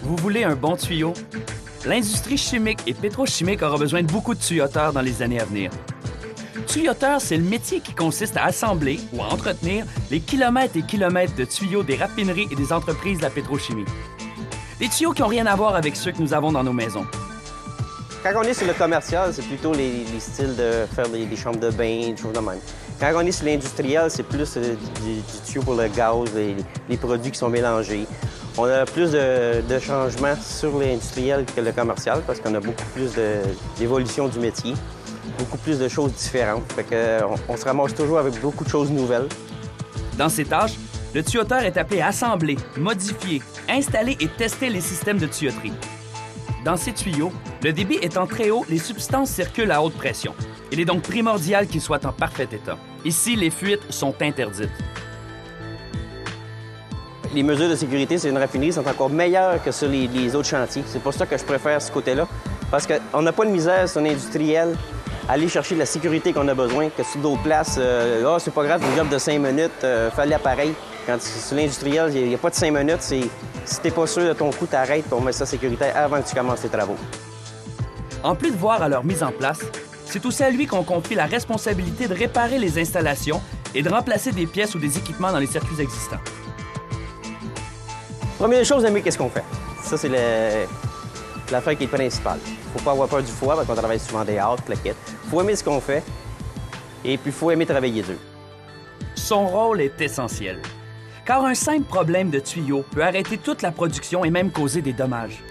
Vous voulez un bon tuyau? L'industrie chimique et pétrochimique aura besoin de beaucoup de tuyauteurs dans les années à venir. Tuyauteur, c'est le métier qui consiste à assembler ou à entretenir les kilomètres et kilomètres de tuyaux des raffineries et des entreprises de la pétrochimie. Des tuyaux qui n'ont rien à voir avec ceux que nous avons dans nos maisons. Quand on est sur le commercial, c'est plutôt les styles de faire des chambres de bain, des choses de même. Quand on est sur l'industriel, c'est plus du tuyau pour le gaz, les produits qui sont mélangés. On a plus de changements sur l'industriel que le commercial parce qu'on a beaucoup plus d'évolution du métier, beaucoup plus de choses différentes. Fait qu'on se ramasse toujours avec beaucoup de choses nouvelles. Dans ces tâches, le tuyauteur est appelé à assembler, modifier, installer et tester les systèmes de tuyauterie. Dans ces tuyaux, le débit étant très haut, les substances circulent à haute pression. Il est donc primordial qu'ils soient en parfait état. Ici, les fuites sont interdites. Les mesures de sécurité sur une raffinerie sont encore meilleures que sur les autres chantiers. C'est pour ça que je préfère ce côté-là. Parce qu'on n'a pas de misère sur l'industriel à aller chercher la sécurité qu'on a besoin, que sur d'autres places, c'est pas grave, une job de 5 minutes, fallait pareil. Quand sur l'industriel, il n'y a pas de 5 minutes. Si t'es pas sûr de ton coup, t'arrêtes pour mettre ça sécuritaire avant que tu commences tes travaux. En plus de voir à leur mise en place, c'est aussi à lui qu'on confie la responsabilité de réparer les installations et de remplacer des pièces ou des équipements dans les circuits existants. Première chose, aimer qu'est-ce qu'on fait. Ça, c'est l'affaire qui est principale. Faut pas avoir peur du froid parce qu'on travaille souvent dehors, plaquettes. Faut aimer ce qu'on fait et puis faut aimer travailler dur. Son rôle est essentiel, car un simple problème de tuyau peut arrêter toute la production et même causer des dommages.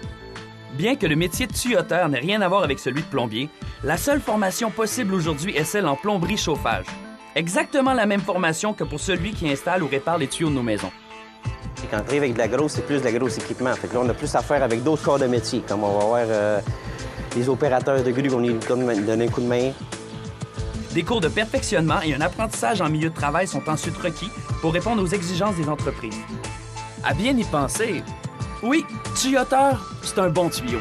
Bien que le métier de tuyauteur n'ait rien à voir avec celui de plombier, la seule formation possible aujourd'hui est celle en plomberie-chauffage. Exactement la même formation que pour celui qui installe ou répare les tuyaux de nos maisons. Et quand on travaille avec de la grosse, c'est plus de la grosse équipement. Fait que là, on a plus à faire avec d'autres corps de métier, comme on va avoir les opérateurs de grue, on est donner un coup de main. Des cours de perfectionnement et un apprentissage en milieu de travail sont ensuite requis pour répondre aux exigences des entreprises. À bien y penser, oui, tuyauteur, c'est un bon tuyau.